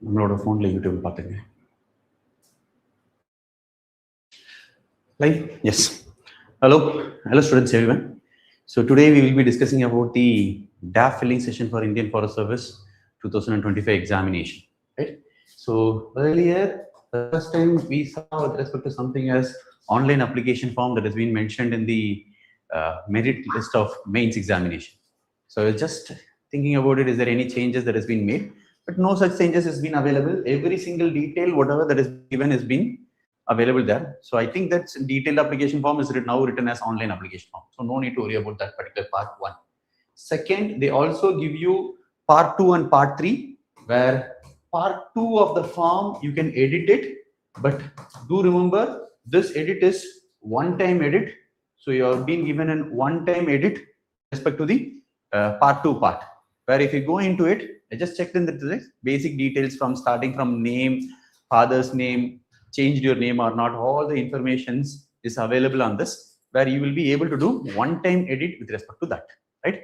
நம்மளோட ஃபோனில் யூடியூப் பார்த்துங்க. Live? Yes. Hello students, everyone. So today we will be discussing about the DAF filling session for Indian Forest Service 2025 examination. Right? So earlier, the first time we saw with respect to something as online application form that has been mentioned in the merit list of mains examination. So just thinking about it, is there any changes that has been made? But no such changes has been available. Every single detail, whatever that is given, has been available there. So I think that detailed application form is now written as online application form. So no need to worry about that particular part 1. Second, they also give you part 2 and part 3, where part 2 of the form you can edit it, but do remember this edit is one-time edit. So you are being given a one-time edit with respect to the part 2 part, where if you go into it, I just checked in the basic details from starting from name, father's name, changed your name or not, all the informations is available on this, where you will be able to do one-time edit with respect to that, right?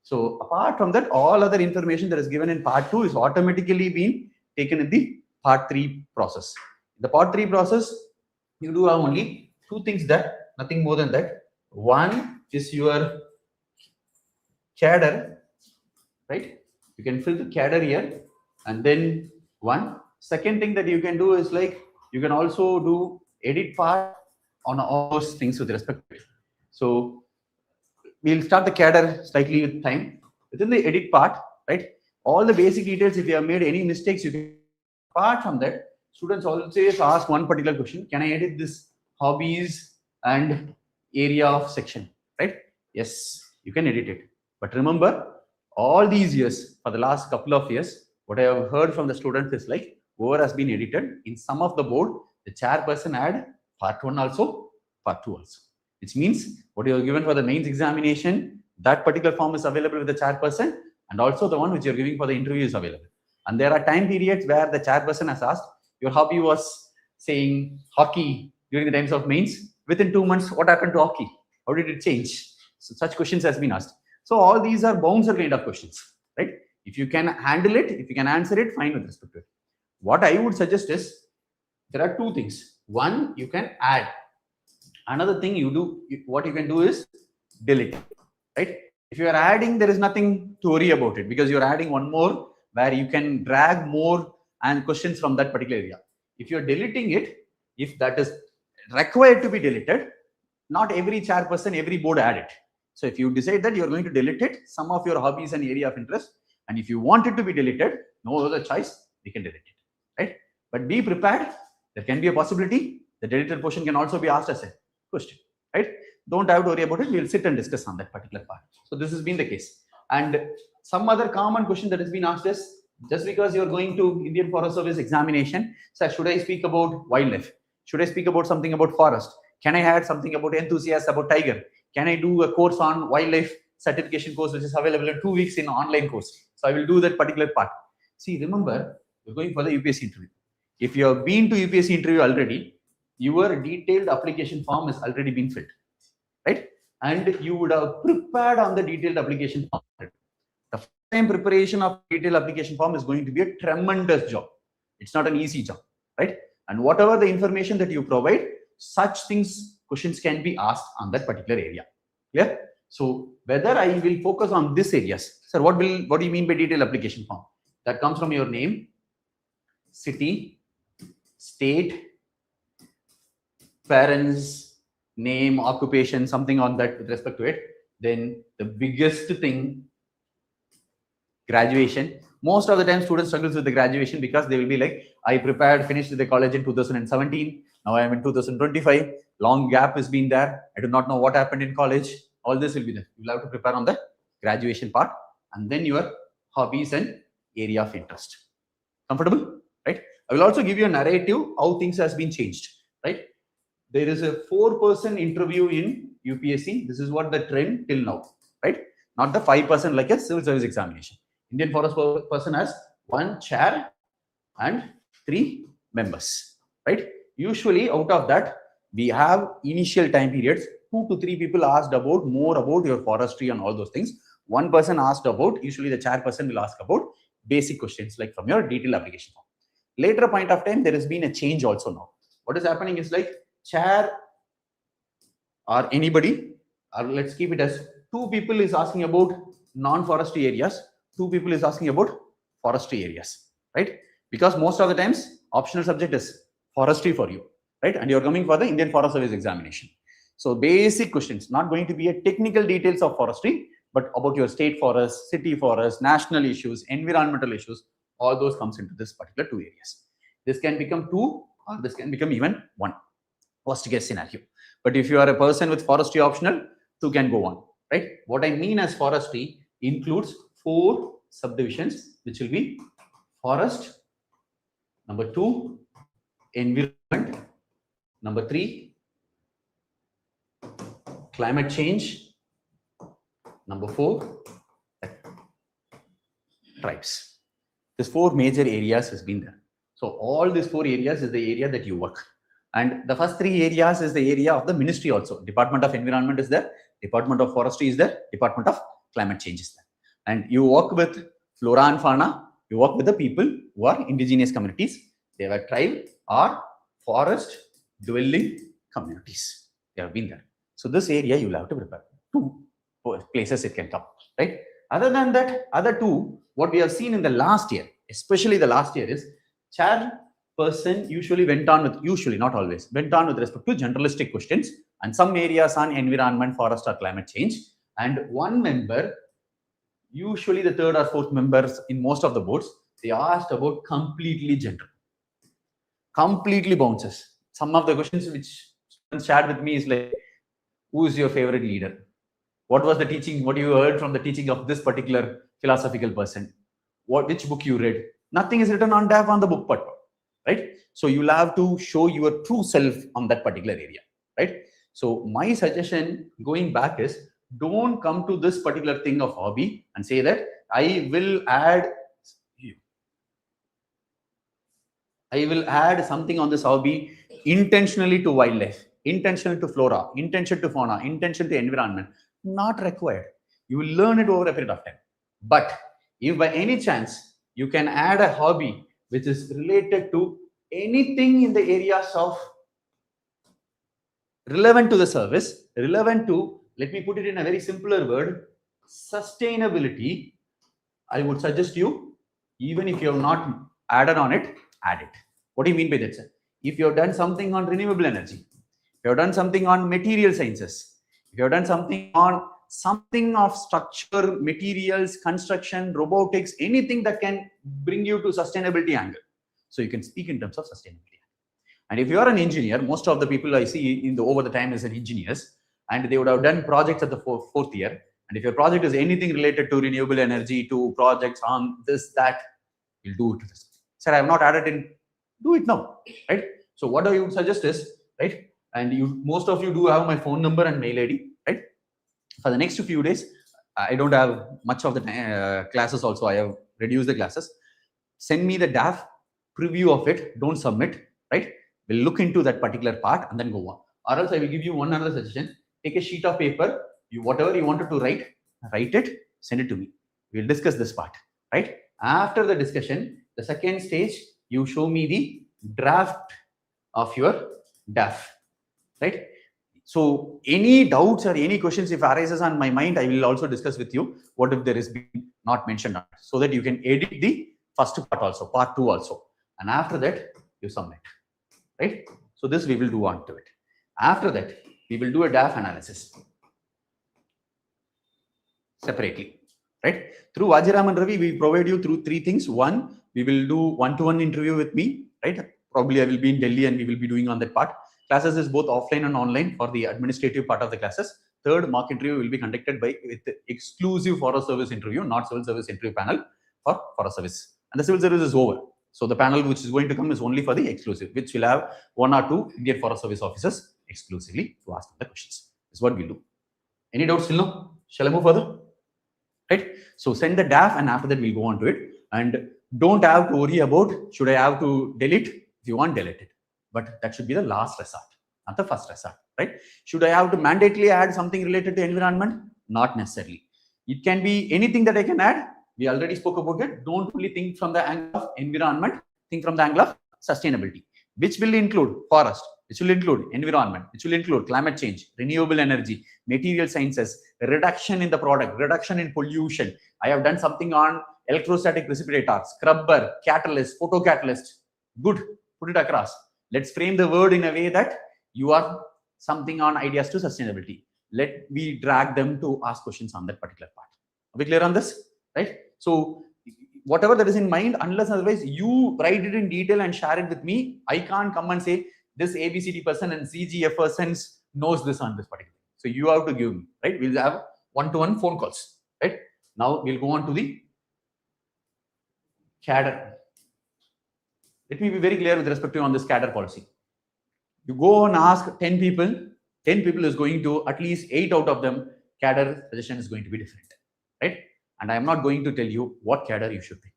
So apart from that, all other information that is given in part 2 is automatically being taken in the part 3 process. The part 3 process, you do have only 2 things there, nothing more than that. One is your cadre, right? You can fill the cadre here, and then one. Second thing that you can do is like, you can also do edit part on all those things with respect to it. So we'll start the cadre slightly with time. Within the edit part, right? All the basic details, if you have made any mistakes, you can. Apart from that, students always ask one particular question: can I edit this hobbies and area of section? Right? Yes, you can edit it. But remember, all these years, for the last couple of years, what I have heard from the students is like, whoever has been edited, in some of the board, the chairperson add part 1 also, part 2 also. Which means what you are given for the mains examination, that particular form is available with the chairperson, and also the one which you are giving for the interview is available. And there are time periods where the chairperson has asked, your hobby was saying hockey during the times of mains. Within 2 months, what happened to hockey? How did it change? So such questions has been asked. So all these are bouncer kind of questions, right? If you can handle it, if you can answer it, fine with respect to it. What I would suggest is, there are 2 things. One, you can add. Another thing you do, what you can do is delete, right? If you are adding, there is nothing to worry about it, because you are adding one more where you can drag more and questions from that particular area. If you are deleting it, if that is required to be deleted, not every chairperson, every board add it. So if you decide that you are going to delete it, some of your hobbies and area of interest, and if you want it to be deleted, no other choice, we can delete it, right? But be prepared. There can be a possibility the deleted portion can also be asked as a question, right? Don't have to worry about it. We'll sit and discuss on that particular part. So this has been the case. And some other common question that has been asked is, just because you're going to Indian Forest Service examination, sir, should I speak about wildlife? Should I speak about something about forest? Can I add something about enthusiasts about tiger? Can I do a course on wildlife certification course, which is available in 2 weeks in online course? So I will do that particular part. See, remember, you're going for the UPSC interview. If you have been to UPSC interview already, your detailed application form has already been filled, right? And you would have prepared on the detailed application form. The first time preparation of detailed application form is going to be a tremendous job. It's not an easy job, right? And whatever the information that you provide, such things, questions can be asked on that particular area. Clear? So whether I will focus on these areas, sir, what do you mean by detailed application form? That comes from your name, city, state, parents, name, occupation, something on that with respect to it. Then the biggest thing, graduation. Most of the time students struggles with the graduation, because they will be like, I finished the college in 2017. Now I am in 2025. Long gap has been there. I do not know what happened in college. All this will be there. You will have to prepare on the graduation part, and then your hobbies and area of interest. Comfortable, right? I will also give you a narrative how things has been changed, right? There is a 4-person interview in UPSC. This is what the trend till now, right? Not the 5% like a civil service examination. Indian Forest person has 1 chair and 3 members, right? Usually out of that, we have initial time periods, 2 to 3 people asked more about your forestry and all those things. one person asked about, usually the chairperson will ask about basic questions like from your detailed application form. Later a point of time, there has been a change also now. What is happening is like chair or anybody, or let's keep it as 2 people is asking about non-forestry areas, 2 people is asking about forestry areas, right? Because most of the times optional subject is forestry for you, right? And you're coming for the Indian Forest Service examination. So basic questions, not going to be a technical details of forestry, but about your state forest, city forest, national issues, environmental issues, all those comes into this particular 2 areas. This can become 2 or this can become even 1, worst case scenario. But if you are a person with forestry optional, 2 can go on, right? What I mean as forestry includes 4 subdivisions, which will be forest, number 2, environment, number 3, climate change, number 4, tribes. These 4 major areas has been there. So all these 4 areas is the area that you work. And the first 3 areas is the area of the ministry also. Department of Environment is there, Department of Forestry is there, Department of Climate Change is there. And you work with flora and fauna, you work with the people who are indigenous communities. They were tribe or forest dwelling communities. They have been there. So this area you will have to prepare. 2 places it can come, right? Other than that, other 2, what we have seen in the last year, especially the last year, is chairperson usually went on with, usually not always, went on with respect to generalistic questions and some areas on environment, forest or climate change. And 1 member, usually the 3rd or 4th members in most of the boards, they asked about completely general, completely bounces. Some of the questions which shared with me is like, who is your favorite leader? What was the teaching? What you heard from the teaching of this particular philosophical person? Which book you read? Nothing is written on DAF on the book, right? So you'll have to show your true self on that particular area, right? So my suggestion going back is, don't come to this particular thing of hobby and say that I will add something on this hobby intentionally to wildlife, intentional to flora, intention to fauna, intention to environment. Not required. You will learn it over a period of time. But if by any chance you can add a hobby which is related to anything in the areas of relevant to the service, relevant to, let me put it in a very simpler word, sustainability, I would suggest you, even if you have not added on it, add it. What do you mean by that, sir? If you have done something on renewable energy, if you have done something on material sciences, if you have done something on something of structure, materials, construction, robotics, anything that can bring you to sustainability angle. So you can speak in terms of sustainability. And if you are an engineer, most of the people I see in the over the time is an engineers, and they would have done projects at the 4th year. And if your project is anything related to renewable energy, to projects on this, that, you'll do it to this. Sir, I have not added in, do it now, right? So what I would suggest is, right, and you, most of you do have my phone number and mail ID, right? For the next few days, I don't have much of the classes also. I have reduced the classes. Send me the DAF preview of it. Don't submit, right? We'll look into that particular part and then go on. Or else I will give you one other suggestion. Take a sheet of paper. Whatever you wanted to write it, send it to me. We'll discuss this part, right? After the discussion, the second stage, you show me the draft of your DAF, right? So any doubts or any questions if arises on my mind, I will also discuss with you what if there is not mentioned on it, so that you can edit the first part also, part 2 also. And after that, you submit, right? So this we will do on to it. After that, we will do a DAF analysis separately, right? Through VAJIRAM and Ravi, we provide you through 3 things. 1, we will do one-to-one interview with me, right? Probably I will be in Delhi and we will be doing on that part. Classes is both offline and online for the administrative part of the classes. 3rd, mock interview will be conducted with exclusive Forest Service interview, not Civil Service interview panel for Forest Service. And the Civil Service is over. So the panel which is going to come is only for the exclusive, which will have 1 or 2 Indian Forest Service officers exclusively to ask the questions. This is what we'll do. Any doubts till now? Shall I move further? Right? So send the DAF and after that we'll go on to it. And don't have to worry about, should I have to delete? If you want, delete it. But that should be the last resort, not the first resort, right? Should I have to mandatorily add something related to environment? Not necessarily. It can be anything that I can add. We already spoke about it. Don't only think from the angle of environment, think from the angle of sustainability, which will include forest, which will include environment, which will include climate change, renewable energy, material sciences, reduction in the product, reduction in pollution. I have done something on electrostatic precipitator, scrubber, catalyst, photocatalyst. Good, put it across. Let's frame the word in a way that you are something on ideas to sustainability. Let me drag them to ask questions on that particular part. Are we clear on this? Right? So whatever that is in mind, unless otherwise you write it in detail and share it with me, I can't come and say this ABCD person and CGF person knows this on this particular. So you have to give me, right? We'll have one-to-one phone calls, right? Now we'll go on to the cadre. Let me be very clear with respect to on this cadre policy. You go and ask 10 people, 10 people is going to at least 8 out of them, cadre suggestion is going to be different, right? And I am not going to tell you what cadre you should pick.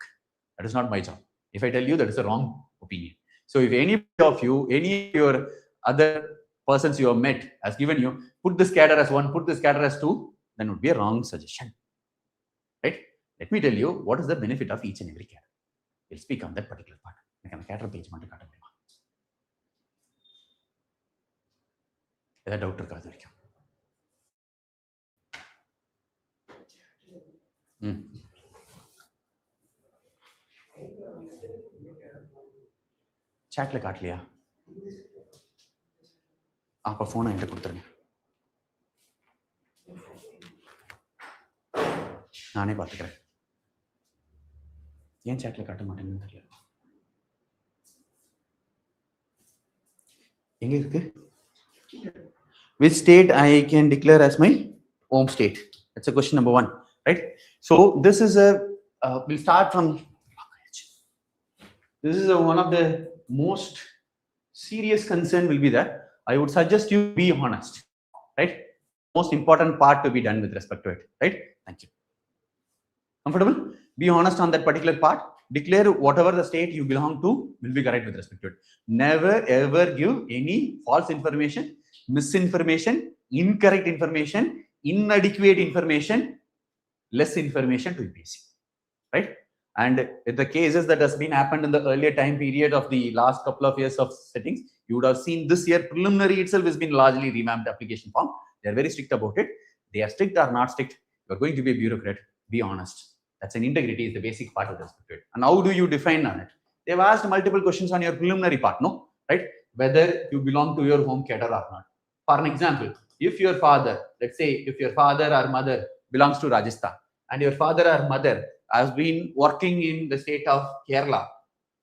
That is not my job. If I tell you, that is a wrong opinion. So if any of you, any of your other persons you have met has given you, put this cadre as 1, put this cadre as 2, then it would be a wrong suggestion, right? Let me tell you what is the benefit of each and every cadre. We'll speak on that particular part. Cadre page doubt chat le kaat liya aap phone enter kuduthirunga naane paathukiren yen chat le kaata maatengunu theriyala enga irukku which state I can declare as my home state? That's a question number 1, right? So this is a we'll start from this is one of the most serious concern will be that I would suggest you be honest, right? Most important part to be done with respect to it, right? Thank you. Comfortable? Be honest on that particular part. Declare whatever the state you belong to will be correct with respect to it. Never ever give any false information, misinformation, incorrect information, inadequate information, less information to UPSC, right? And the cases that has been happened in the earlier time period of the last couple of years of settings, you would have seen this year preliminary itself has been largely revamped application form. They are very strict about it. They are strict or not strict. You are going to be a bureaucrat. Be honest. That's an integrity is the basic part of respect to it. And how do you define on it? They've asked multiple questions on your preliminary part, no? Right? Whether you belong to your home cadre or not. For an example, if your father, let's say if your father or mother belongs to Rajasthan and your father or mother has been working in the state of Kerala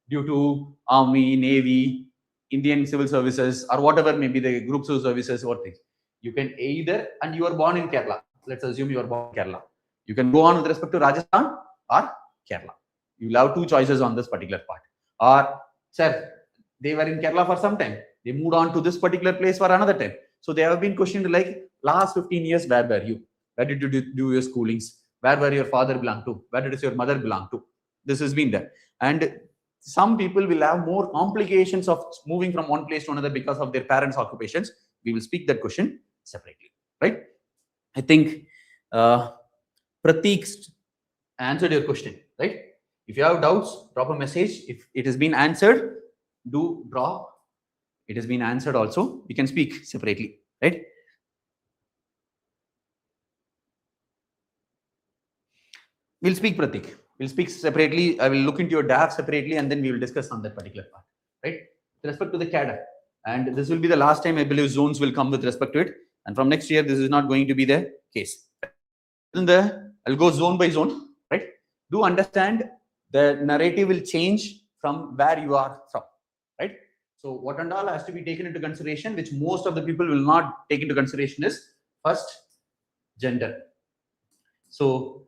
due to Army, Navy, Indian Civil Services or whatever may be the groups of services or things, you can either, and you are born in Kerala, let's assume you are born in Kerala, you can go on with respect to Rajasthan or Kerala. You will have 2 choices on this particular part. Or, sir, they were in Kerala for some time. They moved on to this particular place for another time. So they have been questioned like, last 15 years, where were you? Where did you do your schoolings? Where were your father belong to? Where did your mother belong to? This has been there. And some people will have more complications of moving from one place to another because of their parents' occupations. We will speak that question separately, right? I think Prateek answered your question, right? If you have doubts, drop a message. If it has been answered, do drop. It has been answered also. We can speak separately, right? We'll speak, Prateek. We'll speak separately. I will look into your DAF separately and then we will discuss on that particular part, right? With respect to the cadre. And this will be the last time I believe zones will come with respect to it. And from next year, this is not going to be the case. I'll go zone by zone, right? Do understand the narrative will change from where you are from, right? So what and all has to be taken into consideration, which most of the people will not take into consideration, is first gender. So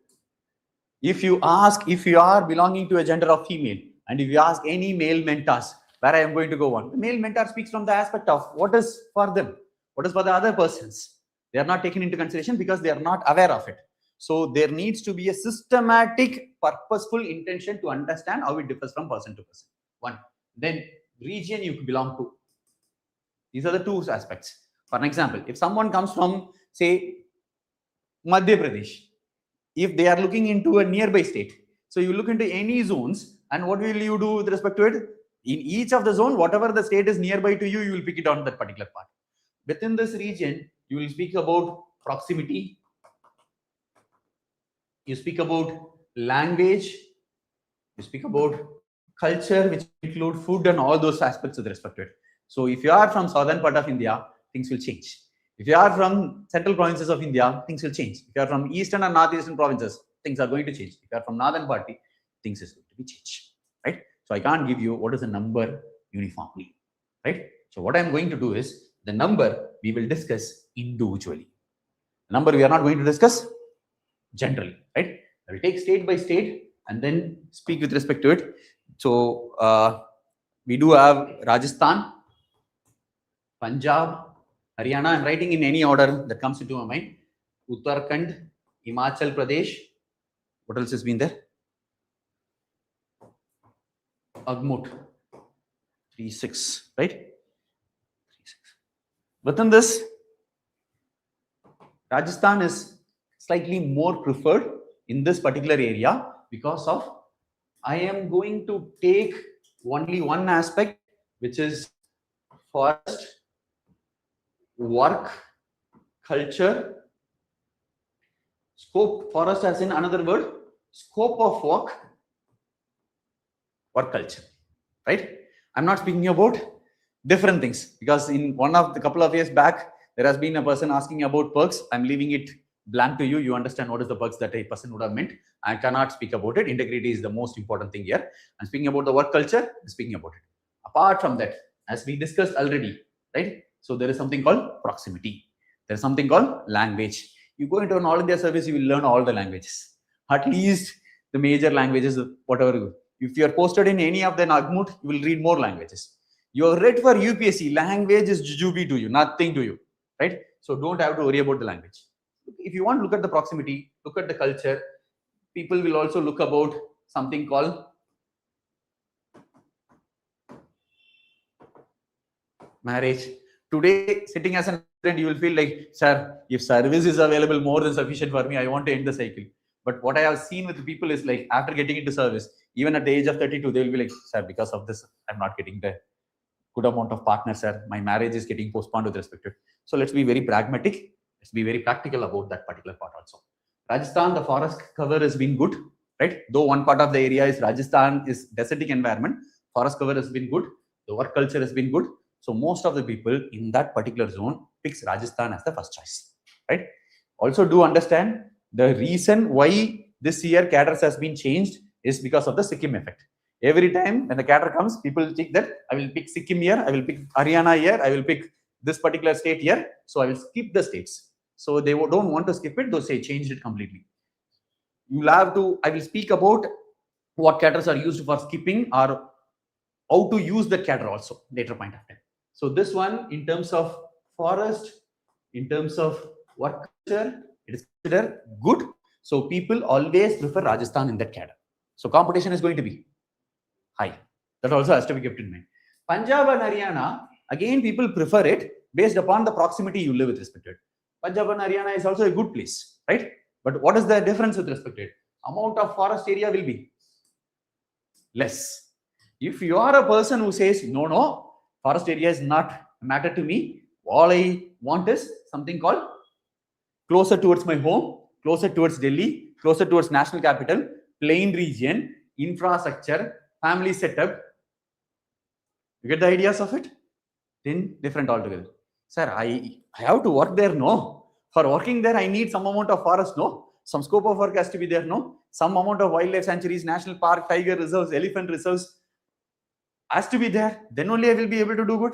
if you ask, if you are belonging to a gender of female, and if you ask any male mentors where I am going to go on, the male mentor speaks from the aspect of what is for them, what is for the other persons. They are not taken into consideration because they are not aware of it. So there needs to be a systematic, purposeful intention to understand how it differs from person to person. One. Then region you belong to. These are the 2 aspects. For an example, if someone comes from, say, Madhya Pradesh, if they are looking into a nearby state. So you look into any zones, and what will you do with respect to it? In each of the zone, whatever the state is nearby to you, you will pick it on that particular part. Within this region, you will speak about proximity, you speak about language, you speak about culture, which include food and all those aspects with respect to it. So if you are from southern part of India, things will change. If you are from central provinces of India, things will change. If you are from eastern and northeastern provinces, things are going to change. If you are from northern party, things is going to be changed, right? So I can't give you what is the number uniformly, right? So what I'm going to do is the number we will discuss individually. The number we are not going to discuss generally, right? I will take state by state and then speak with respect to it. So we do have Rajasthan, Punjab, Haryana. I'm writing in any order that comes into my mind. Uttarakhand, Himachal Pradesh. What else has been there? Agmut, 3-6, right? 3-6. Within this, Rajasthan is slightly more preferred in this particular area because of I am going to take only one aspect, which is forest, work, culture, scope. Forest as in another word, scope of work culture, right? I'm not speaking about different things, because in one of the couple of years back, there has been a person asking about perks. I'm leaving it blank to you. You understand what is the perks that a person would have meant. I cannot speak about it. Integrity is the most important thing here. I'm speaking about the work culture. I'm speaking about it. Apart from that, as we discussed already, right? So there is something called proximity. There is something called language. You go into an all India service, you will learn all the languages, at least the major languages, whatever. If you are posted in any of the Nagmut, you will read more languages. You are read for UPSC, language is jujube to you, nothing to you, right? So don't have to worry about the language. If you want to look at the proximity, look at the culture, people will also look about something called marriage. Today, sitting as an student, you will feel like, sir, if service is available more than sufficient for me, I want to end the cycle. But what I have seen with the people is like, after getting into service, even at the age of 32, they will be like, sir, because of this, I'm not getting the good amount of partners, sir. My marriage is getting postponed with respect to it. So let's be very pragmatic. Let's be very practical about that particular part also. Rajasthan, the forest cover has been good, right? Though one part of the area is Rajasthan is desertic environment, forest cover has been good. The work culture has been good. So most of the people in that particular zone picks Rajasthan as the first choice, right? Also do understand the reason why this year cadres has been changed is because of the Sikkim effect. Every time when the cadre comes, people think that I will pick Sikkim here, I will pick Haryana here, I will pick this particular state here. So I will skip the states. So they don't want to skip it, they'll say changed it completely. You'll have to, I will speak about what cadres are used for skipping or how to use the cadre also later point of time. So this one, in terms of forest, in terms of work culture, it is considered good. So people always prefer Rajasthan in that cadre. So competition is going to be high. That also has to be kept in mind. Punjab and Haryana, again, people prefer it based upon the proximity you live with respect to it. Punjab and Haryana is also a good place, right? But what is the difference with respect to it? Amount of forest area will be less. If you are a person who says, no, forest area is not a matter to me, all I want is something called closer towards my home, closer towards Delhi, closer towards national capital, plain region, infrastructure, family setup. You get the ideas of it? Then different altogether. Sir, I have to work there, no. For working there, I need some amount of forest, no. Some scope of work has to be there, no. Some amount of wildlife sanctuaries, national park, tiger reserves, elephant reserves has to be there. Then only I will be able to do good.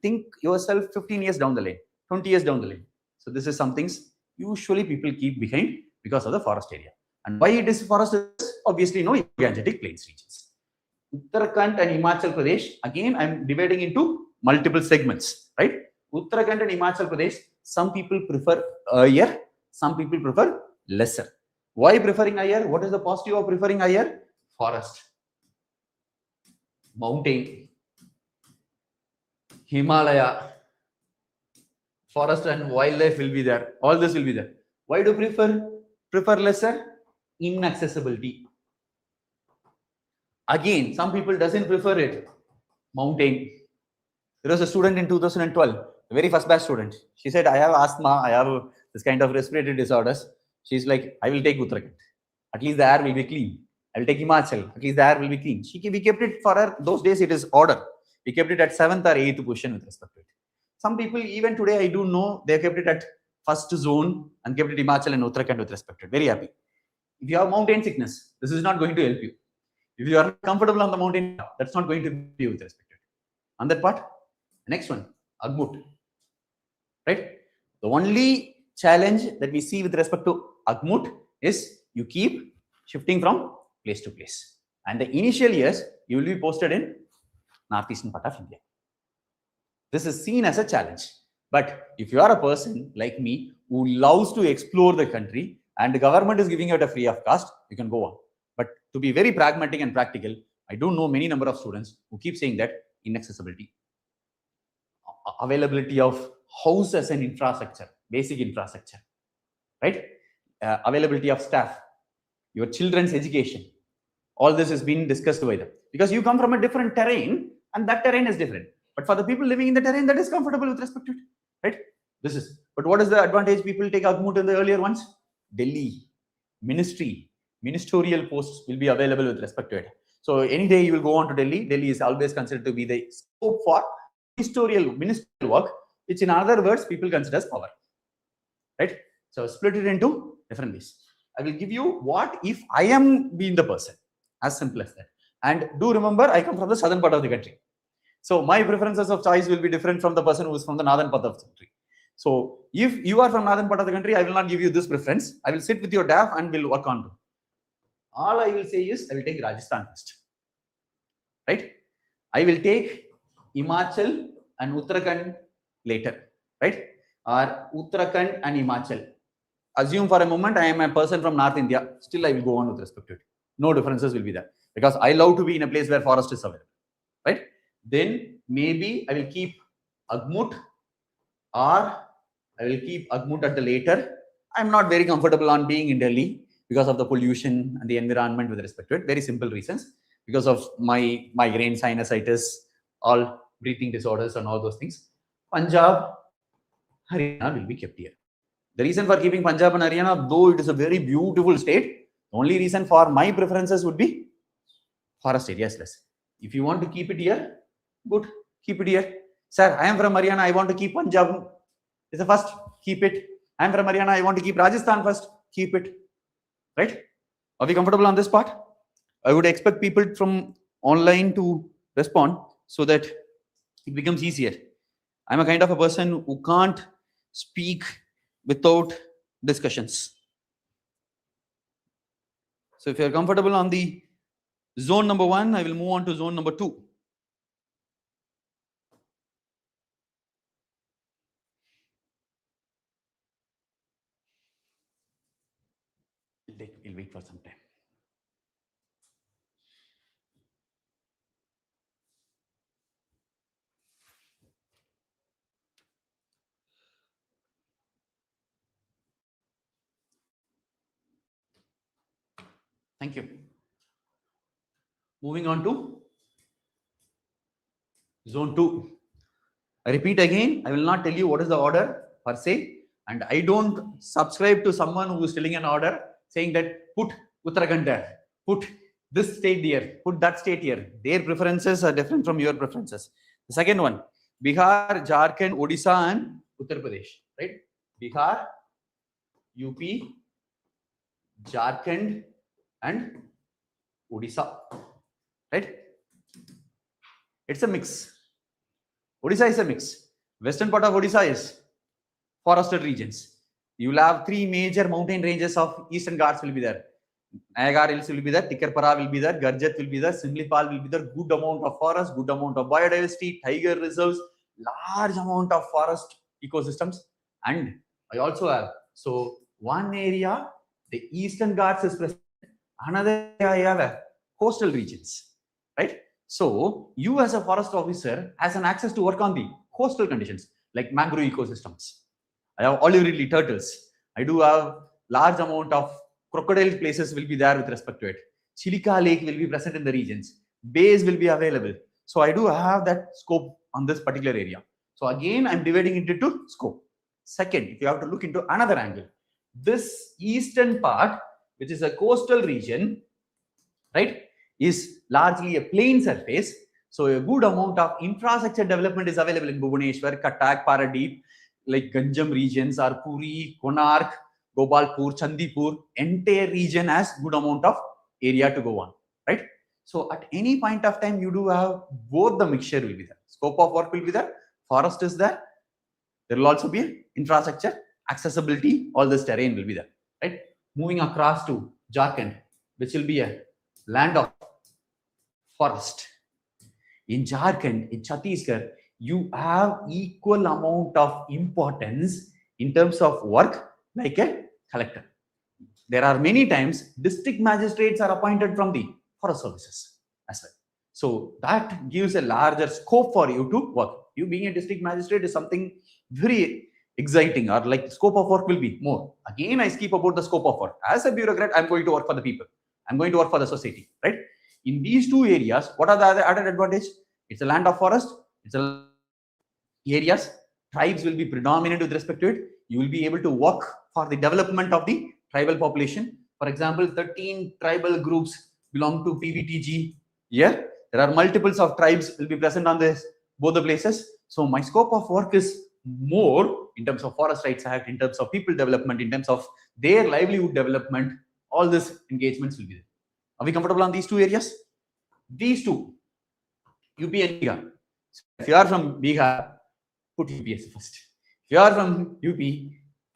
Think yourself 15 years down the lane, 20 years down the lane. So this is some things usually people keep behind because of the forest area. And why it is forest? Obviously, no, Gangetic plains regions. Uttarakhand and Himachal Pradesh, again, I'm dividing into multiple segments, right? Uttarakhand and Himachal Pradesh, some people prefer higher, some people prefer lesser. Why preferring higher? What is the positive of preferring higher? Forest, mountain, Himalaya, forest and wildlife will be there. All this will be there. Why do prefer lesser? inaccessibility. Again, some people doesn't prefer it. Mountain. There was a student in 2012, the very first batch student. She said, I have asthma, I have this kind of respiratory disorders. She's like, I will take Uttarakhand. At least the air will be clean. I will take Himachal. At least the air will be clean. We kept it for her. Those days it is order. We kept it at 7th or 8th position with respect to it. Some people, even today, I do know, they kept it at first zone and kept it Himachal and Uttarakhand with respect to it. Very happy. If you have mountain sickness, this is not going to help you. If you are not comfortable on the mountain, that's not going to help you with respect to it. On that part, next one, Agmut. Right? The only challenge that we see with respect to Agmut is you keep shifting from place to place. And the initial years, you will be posted in northeastern part of India. This is seen as a challenge. But if you are a person like me who loves to explore the country and the government is giving it a free of cost, you can go on. But to be very pragmatic and practical, I don't know many number of students who keep saying that inaccessibility, availability of houses and infrastructure, basic infrastructure, right? Availability of staff, your children's education, all this has been discussed by them. Because you come from a different terrain and that terrain is different. But for the people living in the terrain, that is comfortable with respect to it, right? This is, but what is the advantage people take Agmut in the earlier ones? Delhi, ministerial posts will be available with respect to it. So any day you will go on to Delhi, Delhi is always considered to be the scope for ministerial work, which in other words, people consider as power, right? So split it into different ways. I will give you what if I am being the person, as simple as that. And do remember, I come from the southern part of the country. So my preferences of choice will be different from the person who is from the northern part of the country. So if you are from northern part of the country, I will not give you this preference. I will sit with your DAF and will work on it. All I will say is I will take Rajasthan first, right? I will take Himachal and Uttarakhand later, right? Or Uttarakhand and Himachal. Assume for a moment I am a person from North India. Still, I will go on with respect to it. No differences will be there because I love to be in a place where forest is available, right? Then maybe I will keep Agmut, or I will keep Agmut at the later. I'm not very comfortable on being in Delhi because of the pollution and the environment with respect to it. Very simple reasons. Because of my migraine, sinusitis, all breathing disorders and all those things. Punjab, Haryana will be kept here. The reason for keeping Punjab and Haryana, though it is a very beautiful state, the only reason for my preferences would be forest areas less. If you want to keep it here, good, keep it here. Sir, I am from Haryana, I want to keep Punjab. Is the first, keep it. I am from Haryana, I want to keep Rajasthan first, keep it. Right? Are we comfortable on this part? I would expect people from online to respond so that it becomes easier. I'm a kind of a person who can't speak without discussions. So if you're comfortable on the zone number 1, I will move on to zone number 2. We'll wait for some time. Thank you. Moving on to zone 2. I repeat again, I will not tell you what is the order per se, and I don't subscribe to someone who is telling an order saying that put Uttarakhand there, put this state here, put that state here. Their preferences are different from your preferences. The second one, Bihar, Jharkhand, Odisha and Uttar Pradesh, right? Bihar, UP, Jharkhand and Odisha, right? It's a mix. Odisha is a mix. Western part of Odisha is forested regions. You will have 3 major mountain ranges of Eastern Ghats will be there. Nayagar Hills will be there, Tikkarpara will be there, Garjat will be there, Simlipal will be there. Good amount of forest, good amount of biodiversity, tiger reserves, large amount of forest ecosystems. And I also have, so one area, the Eastern Ghats is present. Another area I have coastal regions, right? So you as a forest officer has an access to work on the coastal conditions like mangrove ecosystems. I have olive ridley turtles. I do have large amount of Crocodile places will be there with respect to it. Chilika Lake will be present in the regions. Bays will be available. So I do have that scope on this particular area. So again, I'm dividing it into scope. Second, if you have to look into another angle, this eastern part, which is a coastal region, right, is largely a plain surface. So a good amount of infrastructure development is available in Bhubaneswar, Cuttack, Paradeep, like Ganjam regions, or Puri, Konark, Gopalpur, Chandipur. Entire region has good amount of area to go on, right? So at any point of time, you do have both the mixture will be there. Scope of work will be there. Forest is there. There will also be infrastructure, accessibility, all this terrain will be there, right? Moving across to Jharkhand, which will be a land of forest. In Jharkhand, in Chhattisgarh, you have equal amount of importance in terms of work like a collector. There are many times district magistrates are appointed from the forest services as well. So that gives a larger scope for you to work. You being a district magistrate is something very exciting, or like scope of work will be more. Again, I speak about the scope of work. As a bureaucrat, I'm going to work for the people. I'm going to work for the society, right? In these two areas, what are the other added advantage? It's a land of forest. It's a areas. Tribes will be predominant with respect to it. You will be able to work for the development of the tribal population. For example, 13 tribal groups belong to PVTG. Here, there are multiples of tribes will be present on this both the places. So my scope of work is more in terms of Forest Rights Act, in terms of people development, in terms of their livelihood development. All these engagements will be there. Are we comfortable on these two areas? These two, UP and Bihar. So if you are from Bihar, put UP as the first. If you are from UP,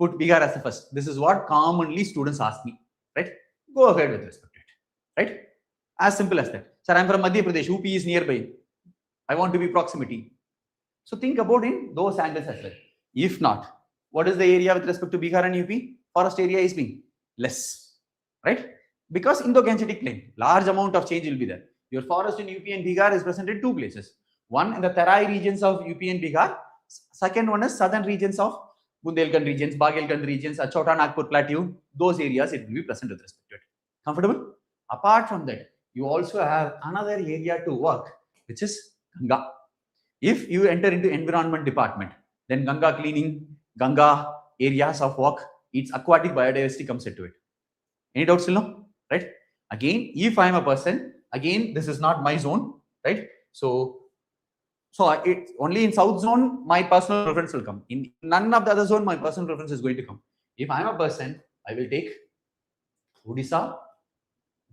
put Bihar as the first. This is what commonly students ask me, right? Go ahead with respect to it, right? As simple as that. Sir, I'm from Madhya Pradesh. UP is nearby. I want to be proximity. So think about in those angles as well. If not, what is the area with respect to Bihar and UP? Forest area is being less, right? Because Indo-Gangetic plain, large amount of change will be there. Your forest in UP and Bihar is present in two places. One in the Terai regions of UP and Bihar. Second one is southern regions of Bundelkhand regions, Bagelkhand regions, Chota Nagpur Plateau. Those areas it will be present with respect to it. Comfortable? Apart from that, you also have another area to work, which is Ganga. If you enter into environment department, then Ganga cleaning, Ganga areas of work, its aquatic biodiversity comes into it. Any doubts still no? Right? Again, if I am a person, again, this is not my zone, right? So it only in South zone, my personal preference will come. In none of the other zone, my personal preference is going to come. If I am a person, I will take Odisha,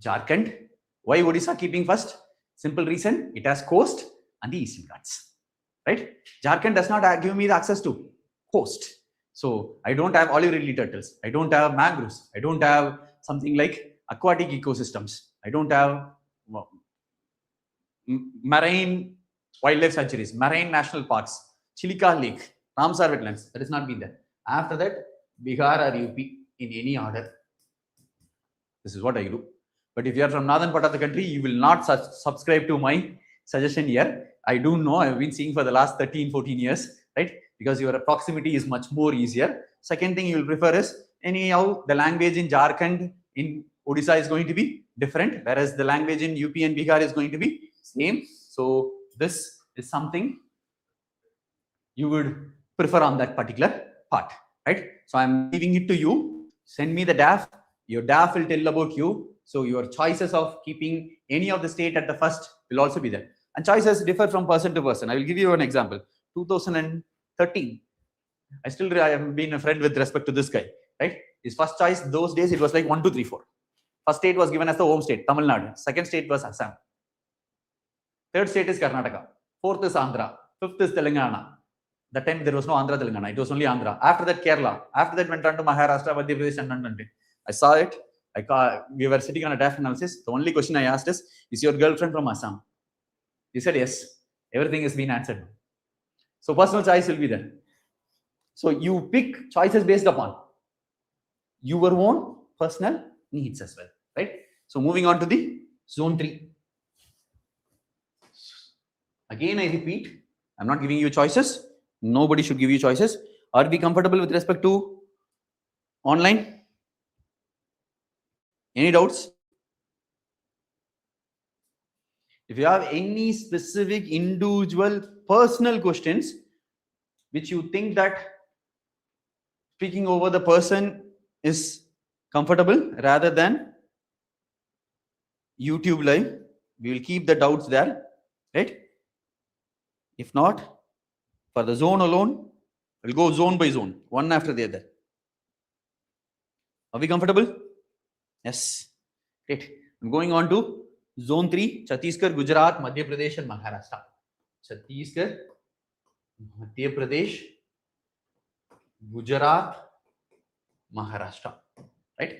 Jharkhand. Why Odisha keeping first? Simple reason, it has coast and the Eastern Ghats, right? Jharkhand does not give me the access to coast. So I don't have olive ridley turtles. I don't have mangroves. I don't have something like aquatic ecosystems. I don't have marine wildlife sanctuaries, marine national parks, Chilika Lake, Ramsar wetlands. That has not been there. After that, Bihar or UP in any order. This is what I do. But if you are from northern part of the country, you will not subscribe to my suggestion here. I do know, I've been seeing for the last 13, 14 years, right? Because your proximity is much more easier. Second thing you will prefer is, anyhow, the language in Jharkhand, in Odisha is going to be different, whereas the language in UP and Bihar is going to be same. So this is something you would prefer on that particular part, right? So I'm leaving it to you. Send me the DAF. Your DAF will tell about you. So your choices of keeping any of the state at the first will also be there. And choices differ from person to person. I will give you an example. 2013, I have been a friend with respect to this guy, right? His first choice, those days, it was like 1, 2, 3, 4. First state was given as the home state, Tamil Nadu. Second state was Assam. Third state is Karnataka. Fourth is Andhra. Fifth is Telangana. That time there was no Andhra Telangana. It was only Andhra. After that, Kerala. After that, went on to Maharashtra, Madhya Pradesh, and I saw it. We were sitting on a DAF analysis. The only question I asked is your girlfriend from Assam? He said yes. Everything has been answered. So personal choice will be there. So you pick choices based upon your own personal needs as well, right? So moving on to the zone 3. Again, I repeat, I'm not giving you choices. Nobody should give you choices. Are we comfortable with respect to online? Any doubts? If you have any specific individual personal questions which you think that speaking over the person is comfortable rather than YouTube live, we will keep the doubts there, right? If not, for the zone alone, we'll go zone by zone, one after the other. Are we comfortable? Yes. Great. I'm going on to zone 3, Chhattisgarh, Gujarat, Madhya Pradesh and Maharashtra. Chhattisgarh, Madhya Pradesh, Gujarat, Maharashtra. Right?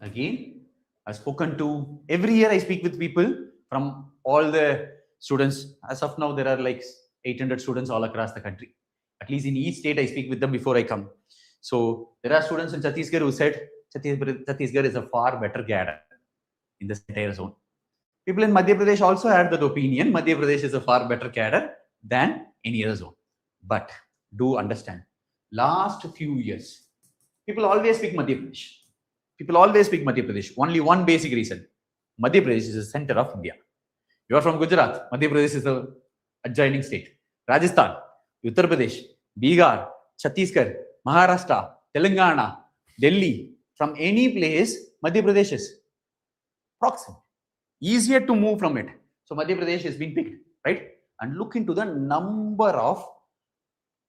Again, I've spoken to, every year I speak with people from all the students. As of now, there are like 800 students all across the country. At least in each state, I speak with them before I come. So there are students in Chhattisgarh who said Chhattisgarh is a far better cadre in this entire zone. People in Madhya Pradesh also had that opinion. Madhya Pradesh is a far better cadre than any other zone. But do understand, last few years, people always speak Madhya Pradesh. People always speak Madhya Pradesh. Only one basic reason. Madhya Pradesh is the center of India. You are from Gujarat. Madhya Pradesh is the adjoining state. Rajasthan, Uttar Pradesh, Bihar, Chhattisgarh, Maharashtra, Telangana, Delhi. From any place, Madhya Pradesh is proximate. Easier to move from it. So Madhya Pradesh has been picked, right? And look into the number of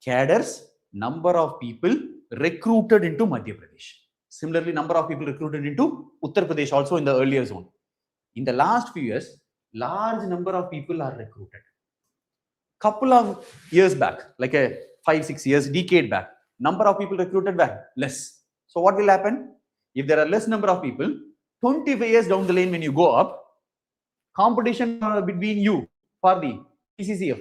cadres, number of people recruited into Madhya Pradesh. Similarly, number of people recruited into Uttar Pradesh also in the earlier zone. In the last few years, large number of people are recruited. Couple of years back, like a 5-6 years, decade back, number of people recruited were less. So what will happen? If there are less number of people, 25 years down the lane when you go up, competition between you for the PCCF,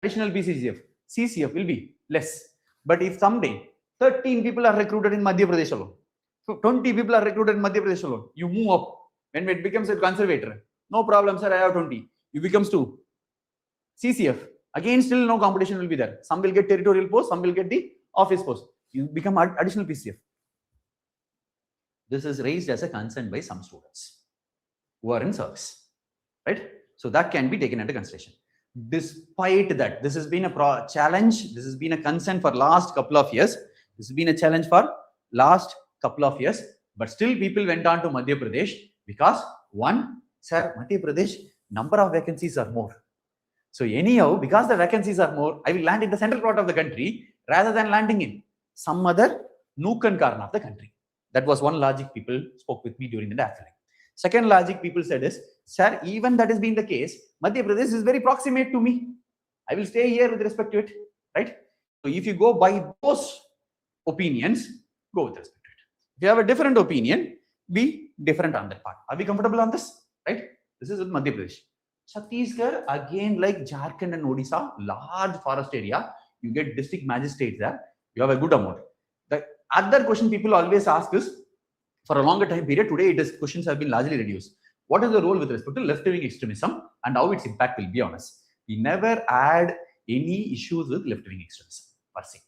additional PCCF, CCF will be less. But if someday 13 people are recruited in Madhya Pradesh alone, so 20 people are recruited in Madhya Pradesh alone, you move up. When it becomes a conservator, no problem, sir, I have 20. You becomes 2. CCF, again still no competition will be there. Some will get territorial post, some will get the office post. You become additional PCF. This is raised as a concern by some students who are in service, right? So that can be taken into consideration. Despite that, this has been a challenge. This has been a concern for last couple of years. This has been a challenge for last couple of years. But still people went on to Madhya Pradesh because one, sir, Madhya Pradesh, number of vacancies are more. So anyhow, because the vacancies are more, I will land in the central part of the country rather than landing in some other nook and corner of the country. That was one logic people spoke with me during the DAF. Second logic people said is, sir, even that has been the case, Madhya Pradesh is very proximate to me. I will stay here with respect to it, right? So if you go by those opinions, go with respect to it. If you have a different opinion, be different on that part. Are we comfortable on this, right? This is with Madhya Pradesh. Chhattisgarh, again, like Jharkhand and Odisha, large forest area, you get district magistrates there, you have a good amount. The other question people always ask is, for a longer time period, today questions have been largely reduced. What is the role with respect to left-wing extremism and how its impact will be on us? We never had any issues with left-wing extremism per se,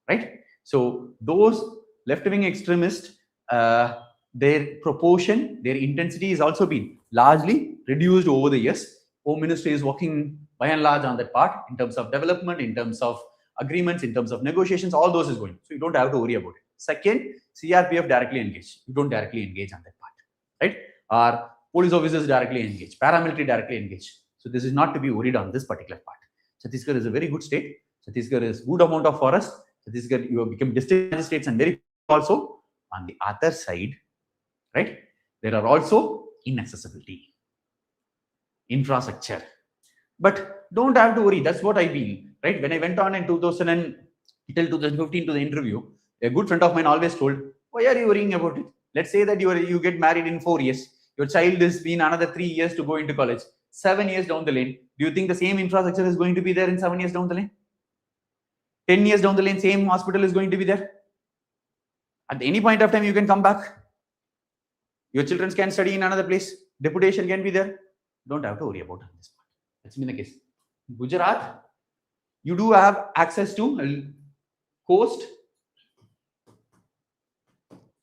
right? So those left-wing extremists, their proportion, their intensity has also been largely reduced over the years. Home Ministry is working by and large on that part in terms of development, in terms of agreements, in terms of negotiations, all those is going. So you don't have to worry about it. Second, CRPF directly engaged. You don't directly engage on that part, right? Or police officers directly engaged, paramilitary directly engaged. So this is not to be worried on this particular part. Chhattisgarh is a very good state. Chhattisgarh is good amount of forest. Chhattisgarh, you have become district magistrates and very also. On the other side, right, there are also inaccessibility, infrastructure. But don't have to worry. That's what I feel, right? When I went on in 2000 till 2015 to the interview, a good friend of mine always told, why are you worrying about it? Let's say that you get married in 4 years. Your child has been another 3 years to go into college. 7 years down the lane. Do you think the same infrastructure is going to be there in 7 years down the lane? 10 years down the lane, same hospital is going to be there? At any point of time, you can come back. Your children can study in another place. Deputation can be there. Don't have to worry about this part. That's been the case. Gujarat, you do have access to coast,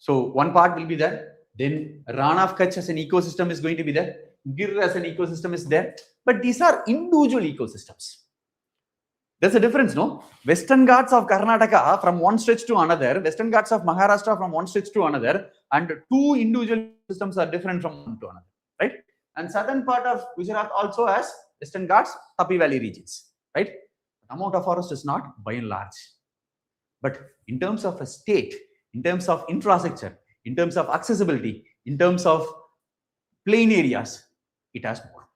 So one part will be there. Then Rana of Kutch as an ecosystem is going to be there. Gir as an ecosystem is there. But these are individual ecosystems. There's a difference, no? Western Ghats of Karnataka from one stretch to another, Western Ghats of Maharashtra from one stretch to another, and two individual systems are different from one to another, right? And southern part of Gujarat also has Western Ghats, Tapi Valley regions, right? The amount of forest is not by and large. But in terms of a state, in terms of infrastructure, in terms of accessibility, in terms of plain areas, it has more,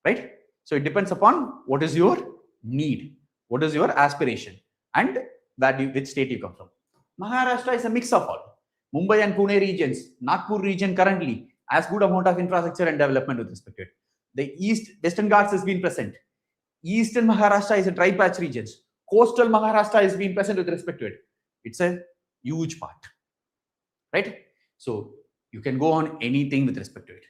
right? So it depends upon what is your need, what is your aspiration, and which state you come from. Maharashtra is a mix of all. Mumbai and Pune regions, Nagpur region currently has good amount of infrastructure and development with respect to it. The Western Ghats has been present. Eastern Maharashtra is a dry patch regions. Coastal Maharashtra has been present with respect to it. It's a huge part, right? So you can go on anything with respect to it.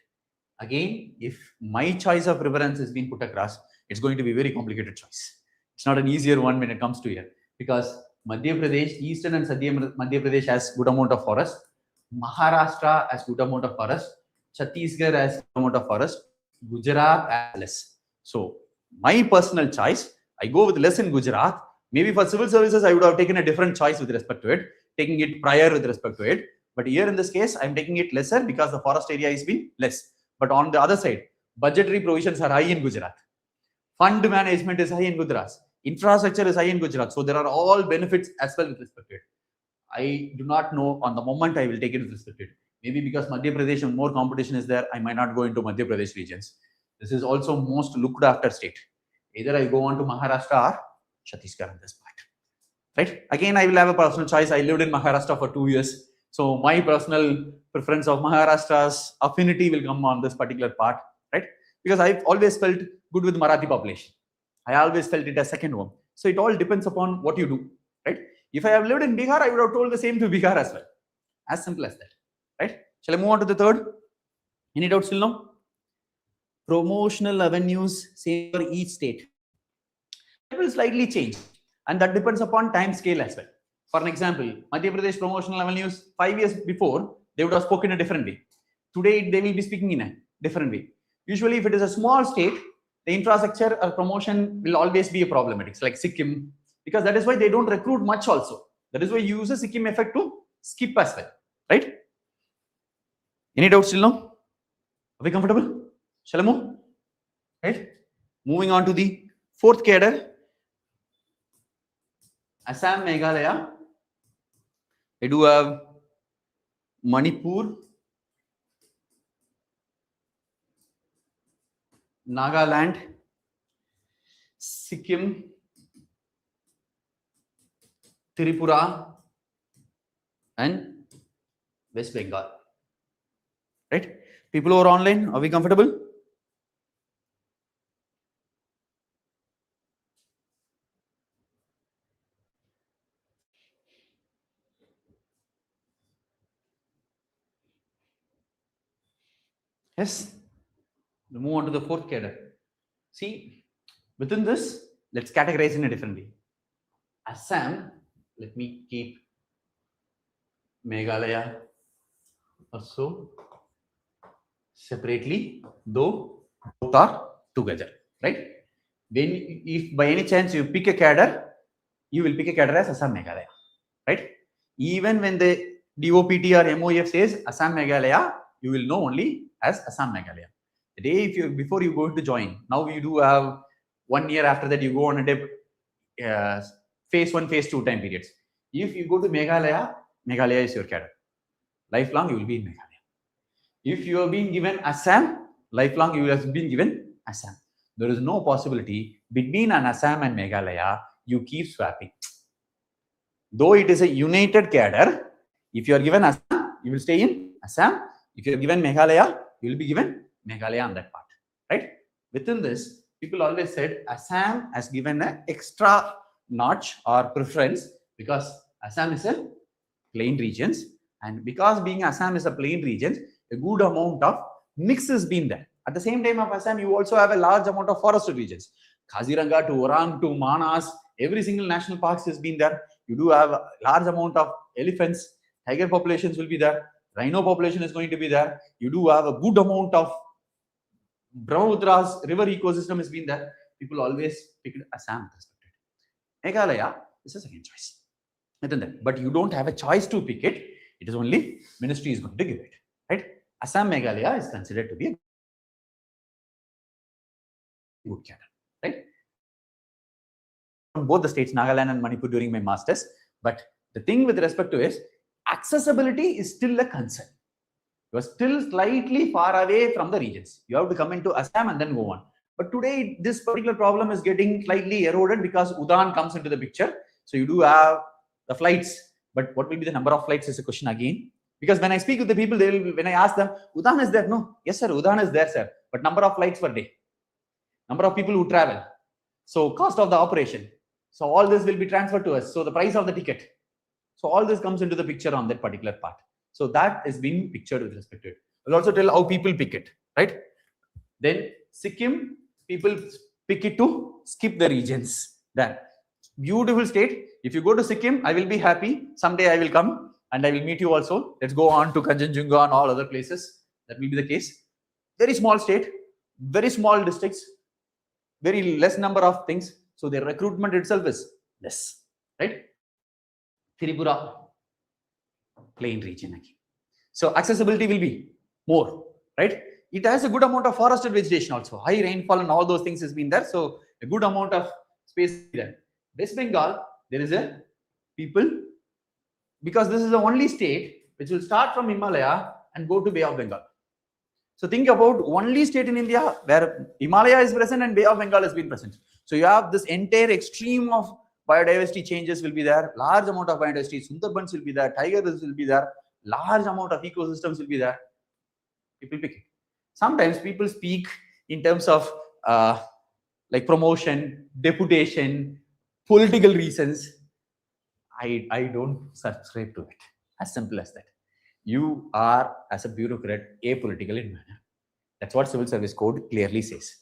Again, if my choice of preference is being put across, it's going to be a very complicated choice. It's not an easier one when it comes to here, because Madhya Pradesh, Eastern and Madhya Pradesh has good amount of forest. Maharashtra has good amount of forest. Chhattisgarh has good amount of forest. Gujarat has less. So my personal choice, I go with less in Gujarat. Maybe for civil services, I would have taken a different choice with respect to it, taking it prior with respect to it. But here in this case, I'm taking it lesser because the forest area is being less. But on the other side, budgetary provisions are high in Gujarat. Fund management is high in Gujarat. Infrastructure is high in Gujarat. So there are all benefits as well with respect to it. I do not know on the moment I will take it with respect to it. Maybe because Madhya Pradesh and more competition is there, I might not go into Madhya Pradesh regions. This is also most looked after state. Either I go on to Maharashtra or Chhattisgarh in this part. Right? Again, I will have a personal choice. I lived in Maharashtra for 2 years. So my personal preference of Maharashtra's affinity will come on this particular part, right? Because I've always felt good with Marathi population. I always felt it as second home. So it all depends upon what you do, right? If I have lived in Bihar, I would have told the same to Bihar as well. As simple as that, right? Shall I move on to the third? Any doubts till now? Promotional avenues, same for each state. It will slightly change, and that depends upon time scale as well. For an example, Madhya Pradesh promotional avenues 5 years before, they would have spoken a different way. Today, they will be speaking in a different way. Usually, if it is a small state, the infrastructure or promotion will always be a problematic. It's like Sikkim, because that is why they don't recruit much also. That is why you use a Sikkim effect to skip as well, right? Any doubts till now? Are we comfortable? Shall I move? Right? Moving on to the fourth cadre. Assam, Meghalaya. I do have Manipur, Nagaland, Sikkim, Tripura, and West Bengal. Right? People who are online, are we comfortable? Yes. We'll move on to the fourth cadre. See, within this, let's categorize in a different way. Assam, let me keep Meghalaya also separately, though both are together, right? When, if by any chance you pick a cadre, you will pick a cadre as Assam Meghalaya, right? Even when the DOPT or MOF says Assam Meghalaya, you will know only as Assam Meghalaya. The day if you before you go to join, now you do have 1 year after that you go on a phase 1, phase 2 time periods. If you go to Meghalaya, Meghalaya is your cadre. Lifelong you will be in Meghalaya. If you have been given Assam, lifelong you have been given Assam. There is no possibility between an Assam and Meghalaya you keep swapping. Though it is a united cadre, if you are given Assam, you will stay in Assam. If you are given Meghalaya, you will be given Meghalaya on that part, right? Within this, people always said Assam has given an extra notch or preference because Assam is a plain regions, and because being Assam is a plain region, a good amount of mix has been there. At the same time of Assam, you also have a large amount of forested regions. Kaziranga to Orang to Manas, every single national parks has been there. You do have a large amount of elephants, tiger populations will be there, rhino population is going to be there. You do have a good amount of Brahmaputra's river ecosystem has been there. People always picked Assam. Meghalaya is a second choice. But you don't have a choice to pick it. It is only ministry is going to give it. Right? Assam Meghalaya is considered to be a good cadre. Right? From both the states, Nagaland and Manipur, during my masters. But the thing with respect to is accessibility is still a concern. You are still slightly far away from the regions. You have to come into Assam and then go on. But today, this particular problem is getting slightly eroded because Udan comes into the picture. So you do have the flights. But what will be the number of flights is a question again. Because when I speak with the people, they will, when I ask them, Udan is there? No. Yes, sir. Udan is there, sir. But number of flights per day. Number of people who travel. So cost of the operation. So all this will be transferred to us. So the price of the ticket. So all this comes into the picture on that particular part. So that is being pictured with respect to it. We'll also tell how people pick it, right? Then Sikkim, people pick it to skip the regions. That beautiful state. If you go to Sikkim, I will be happy. Someday I will come and I will meet you also. Let's go on to Kanchenjunga and all other places. That will be the case. Very small state, very small districts, very less number of things. So their recruitment itself is less, right? Tripura, plain region again. So accessibility will be more, right? It has a good amount of forested vegetation also. High rainfall and all those things has been there. So a good amount of space there. West Bengal, there is a people, because this is the only state which will start from Himalaya and go to Bay of Bengal. So think about only state in India where Himalaya is present and Bay of Bengal has been present. So you have this entire extreme of biodiversity changes will be there, large amount of biodiversity, Sundarbans will be there, tigers will be there, large amount of ecosystems will be there. People pick it. Sometimes people speak in terms of like promotion, deputation, political reasons. I don't subscribe to it. As simple as that. You are, as a bureaucrat, apolitical in manner. That's what Civil Service Code clearly says.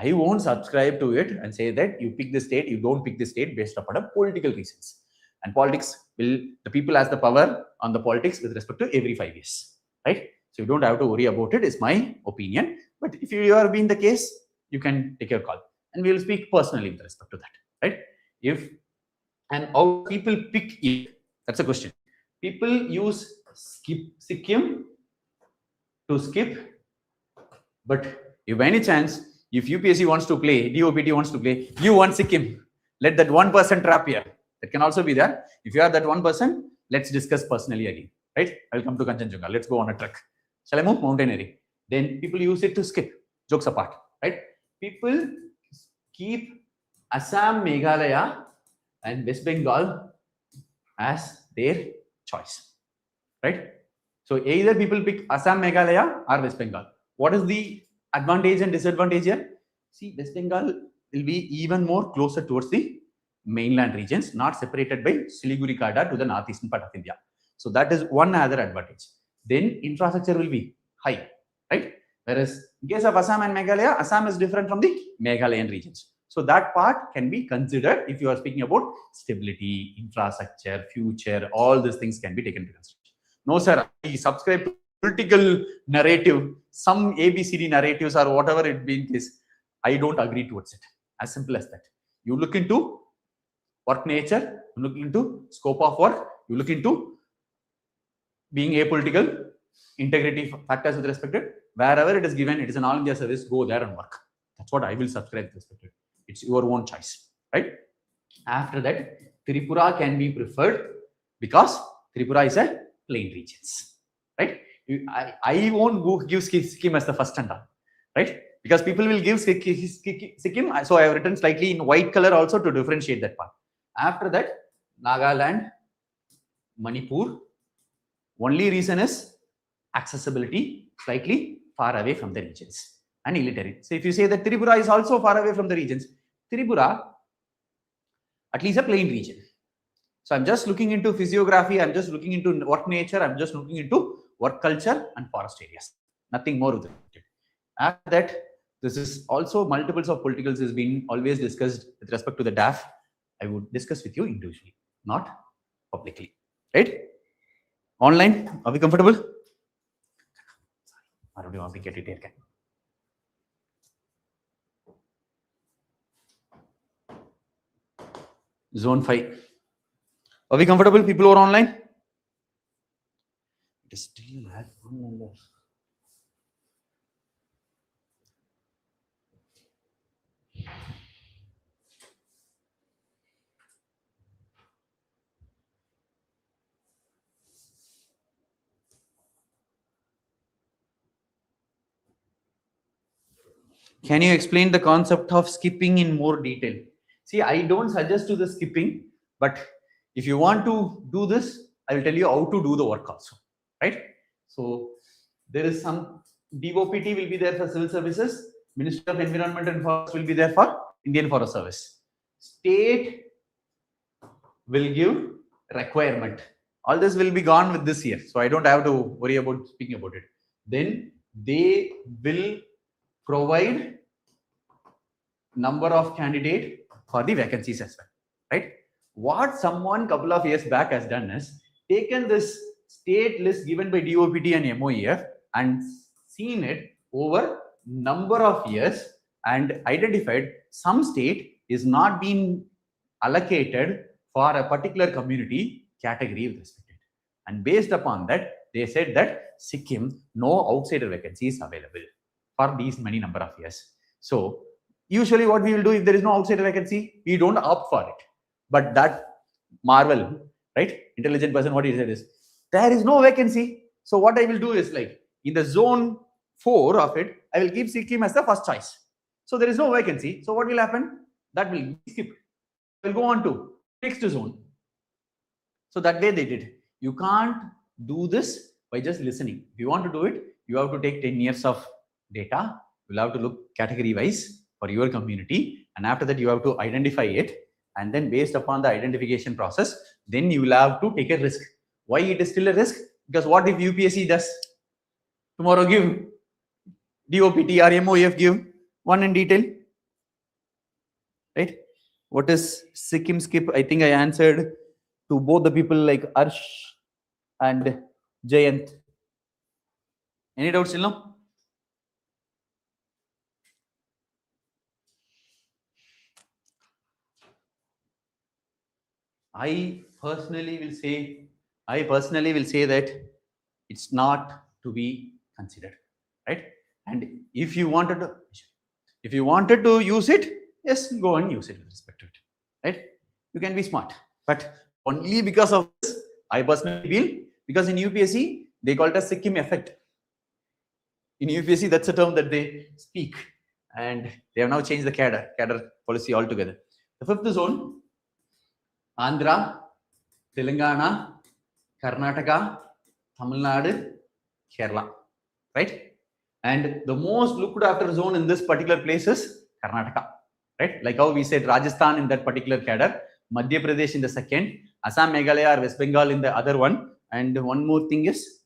I won't subscribe to it and say that you pick the state, you don't pick the state based upon a political reasons. And politics will, the people has the power on the politics with respect to every 5 years, right? So you don't have to worry about it, is my opinion. But if you are being the case, you can take your call. And we will speak personally with respect to that, right? If, and how people pick it, that's a question. People use Sikkim to skip, but if by any chance, if UPSC wants to play, DOPT wants to play, you want Sikkim, let that 1% trap here. That can also be there. If you are that 1%, let's discuss personally again, right? I'll come to Kanchenjunga. Let's go on a trek. Shall I move? Mountaineering. Then people use it to skip. Jokes apart, right? People keep Assam, Meghalaya, and West Bengal as their choice, right? So either people pick Assam, Meghalaya or West Bengal. What is the advantage and disadvantage here? See, West Bengal will be even more closer towards the mainland regions, not separated by Siliguri corridor to the northeastern part of India. So that is one other advantage. Then infrastructure will be high, right? Whereas in case of Assam and Meghalaya, Assam is different from the Meghalayan regions. So that part can be considered if you are speaking about stability, infrastructure, future, all these things can be taken into consideration. No, sir, I subscribe to political narrative, some ABCD narratives or whatever it be is. I don't agree towards it. As simple as that. You look into work nature, you look into scope of work, you look into being apolitical, integrity factors with respect to it. Wherever it is given, it is an all India service, go there and work. That's what I will subscribe with respect to it. It's your own choice, right? After that, Tripura can be preferred because Tripura is a plain regions, right? I won't go give Sikkim as the first and all, right? Because people will give Sikkim, so I have written slightly in white color also to differentiate that part. After that, Nagaland, Manipur. Only reason is accessibility, slightly far away from the regions and illiterate. So if you say that Tripura is also far away from the regions, Tripura, at least a plain region. So I'm just looking into physiography, I'm just looking into work nature, I'm just looking into work culture and forest areas. Nothing more with it. After that, this is also multiples of politicals is being always discussed with respect to the DAF. I would discuss with you individually, not publicly, right? Online, are we comfortable? Zone 5. Are we comfortable, people who are online? It is still lag. Can you explain the concept of skipping in more detail? See, I don't suggest to the skipping, but if you want to do this, I will tell you how to do the work also, right? So there is some DOPT will be there for civil services, Ministry of Environment and Forest will be there for Indian Forest Service. State will give requirement. All this will be gone with this year, so I don't have to worry about speaking about it. Then they will provide number of candidate for the vacancies as well, right? What someone couple of years back has done is taken this state list given by DOPT and MOEF and seen it over number of years and identified some state is not being allocated for a particular community category with respect to it. And based upon that, they said that Sikkim, no outsider vacancy is available for these many number of years. So usually what we will do if there is no outsider vacancy, we don't opt for it. But that marvel, right? Intelligent person, what he said is, there is no vacancy. So what I will do is like in the zone 4 of it, I will keep Sikkim as the first choice. So there is no vacancy. So what will happen? That will be skipped. We'll go on to next zone. So that way they did. You can't do this by just listening. If you want to do it, you have to take 10 years of data. You'll have to look category wise for your community. And after that, you have to identify it. And then based upon the identification process, then you will have to take a risk. Why it is still a risk? Because what if UPSC does tomorrow give DOPT or MOEF give one in detail, right? What is Sikkim skip? I think I answered to both the people like Arsh and Jayant. Any doubts still now? I personally will say that it's not to be considered, right? And if you wanted to use it, yes, go and use it with respect to it, right? You can be smart, but only because of this, I personally feel, because in UPSC they call it a Sikkim effect. In UPSC, that's a term that they speak, and they have now changed the cadre policy altogether. The fifth zone: Andhra, Telangana, Karnataka, Tamil Nadu, Kerala, right? And the most looked after zone in this particular place is Karnataka, right? Like how we said Rajasthan in that particular cadre, Madhya Pradesh in the second, Assam, Meghalaya or West Bengal in the other one, and one more thing is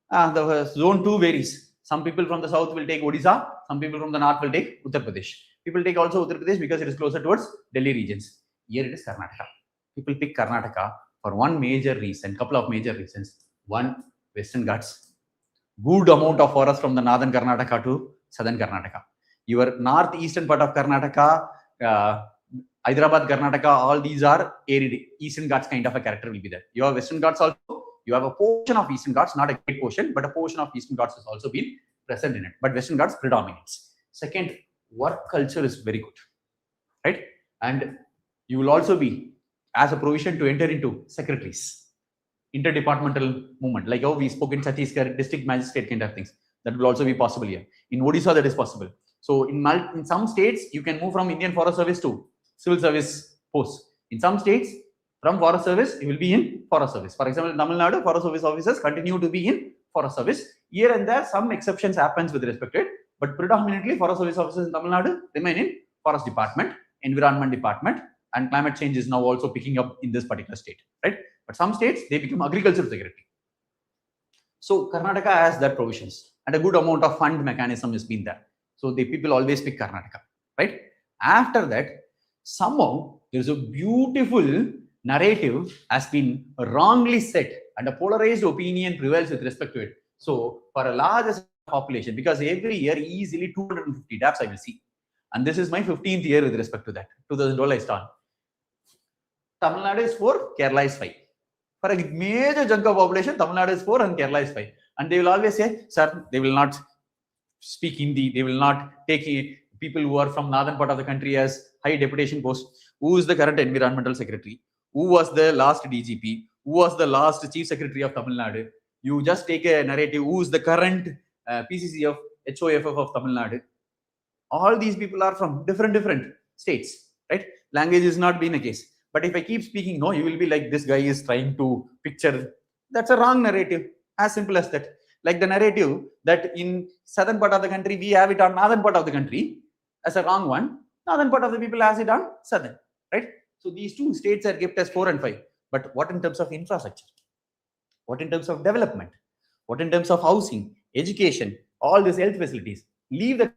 the zone 2 varies. Some people from the south will take Odisha, some people from the north will take Uttar Pradesh. People take also Uttar Pradesh because it is closer towards Delhi regions. Here it is Karnataka. People pick Karnataka for one major reason, couple of major reasons. One, Western Ghats. Good amount of forest from the northern Karnataka to southern Karnataka. Your northeastern part of Karnataka, Hyderabad, Karnataka, all these are arid. Eastern Ghats kind of a character will be there. Your Western Ghats also, you have a portion of Eastern Ghats, not a great portion, but a portion of Eastern Ghats has also been present in it. But Western Ghats predominates. Second, work culture is very good, right? And you will also be as a provision to enter into secretaries, interdepartmental movement, like how we spoke in Chhattisgarh, district magistrate kind of things. That will also be possible here. In Odisha, that is possible. So in some states, you can move from Indian Forest Service to civil service posts. In some states, from Forest Service, you will be in Forest Service. For example, in Tamil Nadu, Forest Service officers continue to be in Forest Service. Here and there, some exceptions happens with respect to it, but predominantly Forest Service officers in Tamil Nadu remain in Forest Department, Environment Department, and climate change is now also picking up in this particular state, right? But some states, they become agriculture secretary. So Karnataka has that provisions, and a good amount of fund mechanism has been there. So the people always pick Karnataka, right? After that, somehow there is a beautiful narrative has been wrongly set and a polarized opinion prevails with respect to it. So for a large population, because every year easily 250 DAFs I will see. And this is my 15th year with respect to that. 2012 I start. Tamil Nadu is 4, Kerala is 5. For a major chunk of population, Tamil Nadu is 4 and Kerala is 5. And they will always say, sir, they will not speak Hindi, they will not take people who are from northern part of the country as high deputation posts. Who is the current environmental secretary? Who was the last DGP? Who was the last chief secretary of Tamil Nadu? You just take a narrative. Who is the current PCC of HOFF of Tamil Nadu? All these people are from different states, right? Language is not being a case. But if I keep speaking, no, you will be like, this guy is trying to picture. That's a wrong narrative. As simple as that. Like the narrative that in southern part of the country, we have it on northern part of the country as a wrong one. Northern part of the people has it on southern, right? So these two states are kept as 4 and 5. But what in terms of infrastructure? What in terms of development? What in terms of housing, education, all these health facilities? Leave the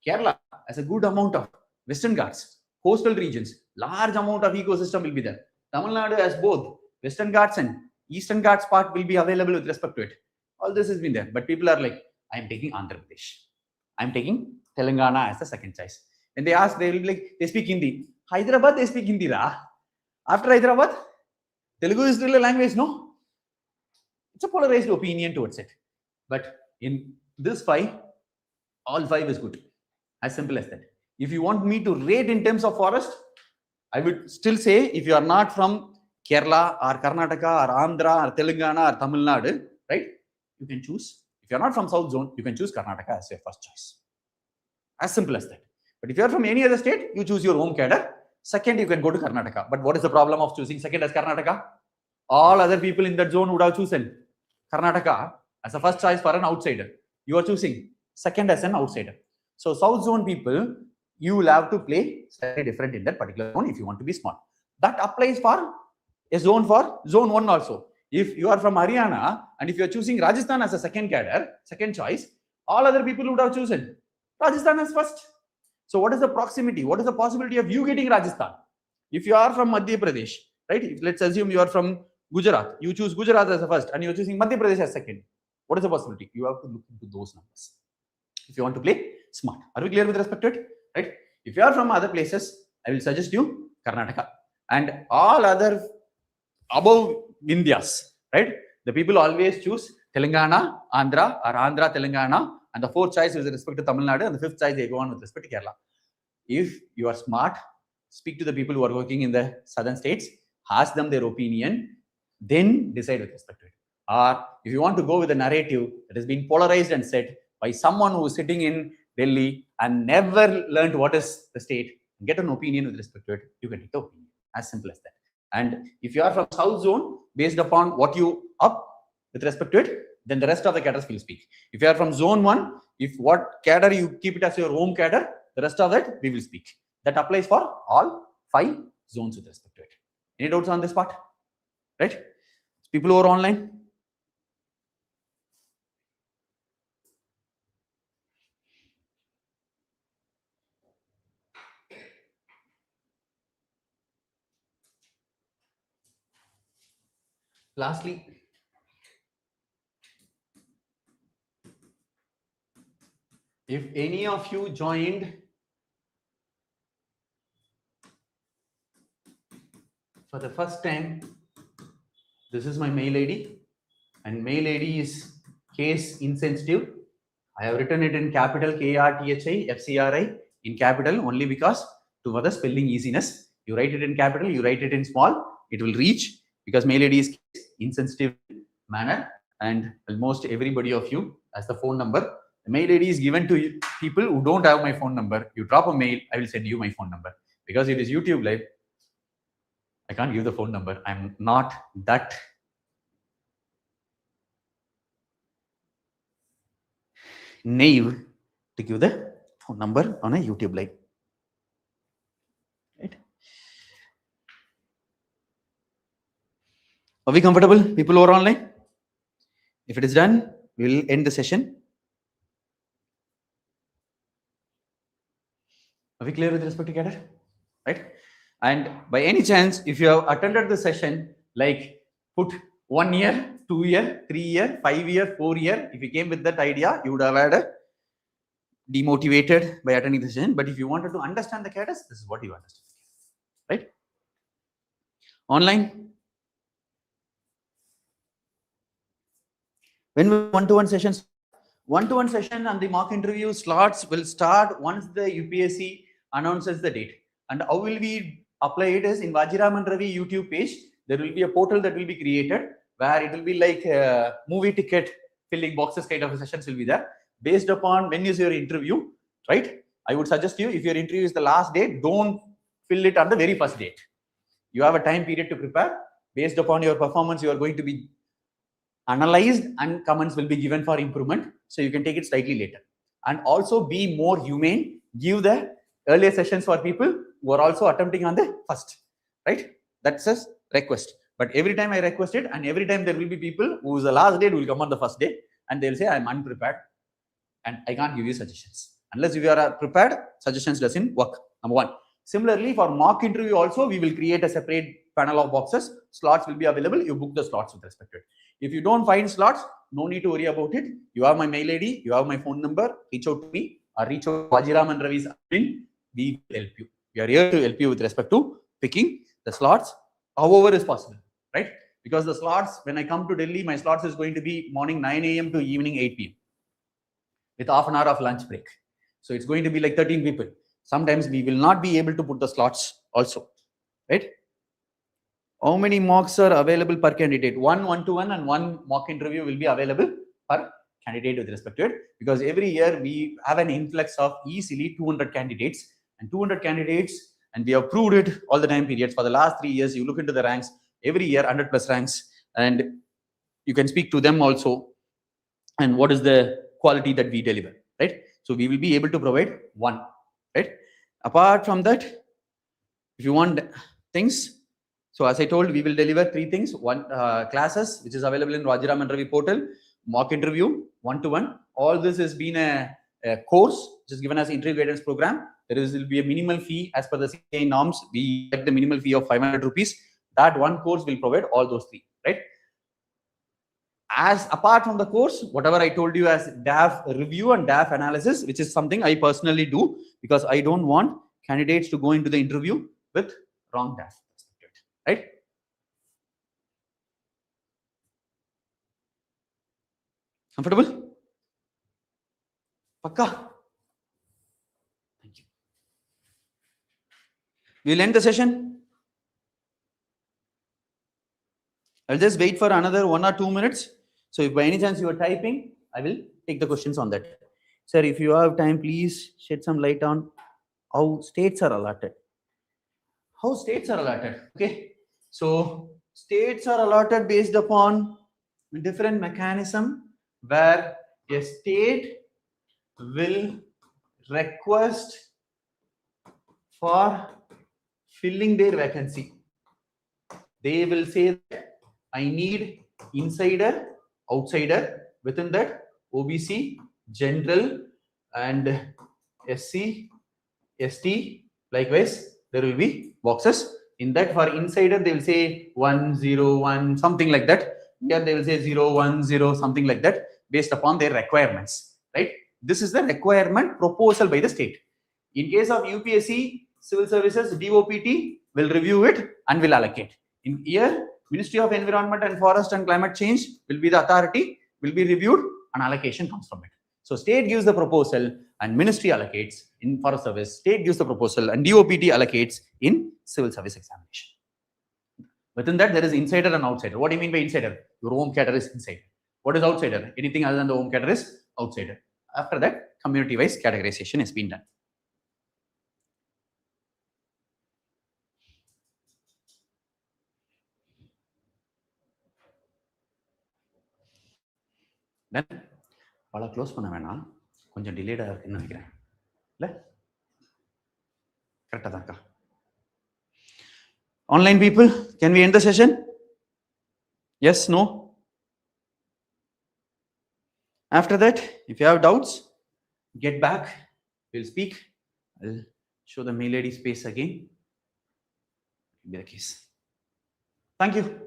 Kerala as a good amount of Western Ghats, coastal regions, large amount of ecosystem will be there. Tamil Nadu has both Western Ghats and Eastern Ghats part will be available with respect to it. All this has been there. But people are like, I am taking Andhra Pradesh. I am taking Telangana as the second choice. When they ask, they will be like, they speak Hindi. Hyderabad, they speak Hindi. After Hyderabad, Telugu is still a language, no? It's a polarized opinion towards it. But in this 5, all 5 is good. As simple as that. If you want me to rate in terms of forest, I would still say if you are not from Kerala or Karnataka or Andhra or Telangana or Tamil Nadu, right? You can choose. If you are not from South Zone, you can choose Karnataka as your first choice. As simple as that. But if you are from any other state, you choose your home cadre. Second, you can go to Karnataka. But what is the problem of choosing second as Karnataka? All other people in that zone would have chosen Karnataka as a first choice for an outsider. You are choosing second as an outsider. So South Zone people, you will have to play slightly different in that particular zone if you want to be small. That applies for a zone for zone 1 also. If you are from Haryana and if you are choosing Rajasthan as a second cadre, second choice, all other people would have chosen Rajasthan as first. So what is the proximity? What is the possibility of you getting Rajasthan? If you are from Madhya Pradesh, right? Let's assume you are from Gujarat. You choose Gujarat as a first and you are choosing Madhya Pradesh as second. What is the possibility? You have to look into those numbers. If you want to play smart. Are we clear with respect to it? Right? If you are from other places, I will suggest you Karnataka. And all other above Vindhyas, right? The people always choose Telangana, Andhra, or Andhra, Telangana, and the 4th choice is with respect to Tamil Nadu, and the 5th choice they go on with respect to Kerala. If you are smart, speak to the people who are working in the southern states, ask them their opinion, then decide with respect to it. Or if you want to go with a narrative that has been polarized and set by someone who is sitting in Delhi and never learned what is the state, get an opinion with respect to it, you can take the opinion. As simple as that. And if you are from South Zone, based upon what you up with respect to it, then the rest of the cadres will speak. If you are from Zone 1, if what cadre you keep it as your home cadre, the rest of that we will speak. That applies for all 5 zones with respect to it. Any doubts on this part? Right? People who are online? Lastly, if any of you joined for the first time, this is my mail ID, and mail ID is case insensitive. I have written it in capital KRTHI FCRI in capital only because for the spelling easiness. You write it in capital, you write it in small, it will reach because mail ID is insensitive manner, and almost everybody of you has the phone number. The mail ID is given to people who don't have my phone number. You drop a mail, I will send you my phone number. Because it is YouTube live, I can't give the phone number. I'm not that naive to give the phone number on a YouTube live. Right? Are we comfortable? People who are online? If it is done, we will end the session. Are we clear with respect to cadre? Right? And by any chance, if you have attended the session, like put 1 year, 2 year, 3 year, 5 year, 4 year, if you came with that idea, you would have had a demotivated by attending the session. But if you wanted to understand the cadres, this is what you understand, right? Online. When one-to-one sessions, one-to-one session and the mock interview slots will start once the UPSC announces the date. And how will we apply it is in VAJIRAM and RAVI YouTube page. There will be a portal that will be created where it will be like a movie ticket filling boxes kind of sessions will be there. Based upon when is your interview, right? I would suggest you, if your interview is the last date, don't fill it on the very first date. You have a time period to prepare. Based upon your performance, you are going to be analyzed and comments will be given for improvement. So you can take it slightly later. And also be more humane. Give the earlier sessions for people who are also attempting on the first, right? That's a request. But every time I request it, and every time there will be people whose the last date will come on the first day, and they'll say I'm unprepared and I can't give you suggestions. Unless you are prepared, suggestions doesn't work. Number one. Similarly, for mock interview also, we will create a separate panel of boxes. Slots will be available. You book the slots with respect to it. If you don't find slots, no need to worry about it. You have my mail ID, you have my phone number. Reach out to me or reach out to VAJIRAM and Ravi's admin. We will help you. We are here to help you with respect to picking the slots, however is possible, right? Because the slots, when I come to Delhi, my slots is going to be morning 9 a.m. to evening 8 p.m. with half an hour of lunch break. So it's going to be like 13 people. Sometimes we will not be able to put the slots also, right? How many mocks are available per candidate? One-to-one and one mock interview will be available per candidate with respect to it, because every year we have an influx of easily 200 candidates, and 200 candidates, and we have proved it all the time periods for the last 3 years. You look into the ranks every year, 100 plus ranks, and you can speak to them also. And what is the quality that we deliver, right? So we will be able to provide one, right? Apart from that, if you want things, so as I told, we will deliver 3 things. One, classes, which is available in VAJIRAM and Ravi portal, mock interview, one-to-one. All this has been a course which is given as interview guidance program. There will be a minimal fee as per the CA norms. We get the minimal fee of 500 rupees. That one course will provide all those 3, right? As apart from the course, whatever I told you as DAF review and DAF analysis, which is something I personally do because I don't want candidates to go into the interview with wrong DAF, right? Comfortable? Pakka? Thank you. We'll end the session. I'll just wait for another 1 or 2 minutes. So if by any chance you are typing, I will take the questions on that. Sir, if you have time, please shed some light on how states are allotted. How states are allotted? Okay. So states are allotted based upon a different mechanism where a state will request for filling their vacancy. They will say that I need insider, outsider, within that OBC, general and SC, ST. Likewise, there will be boxes. In that, for insider, they will say 101, something like that. Here they will say 010, something like that, based upon their requirements, right? This is the requirement proposal by the state. In case of UPSC, Civil Services, DOPT will review it and will allocate. In here, Ministry of Environment and Forest and Climate Change will be the authority, will be reviewed, and allocation comes from it. So state gives the proposal and ministry allocates in Forest Service. State gives the proposal and DOPT allocates in Civil Service examination. Within that, there is insider and outsider. What do you mean by insider? Your home cadre is inside. What is outsider? Anything other than the home cadre is outsider. After that, community-wise categorization has been done. Then, பல close பண்ண வேணாம், கொஞ்சம் டிலேடாக இருக்குன்னு நினைக்கிறேன். இல்லை கரெக்டாக தான் இருக்கா? Online people, can we end the session? Yes, no? After that, if you have doubts, get back. We'll speak. I'll show the mail ID space again. be the case. Thank you.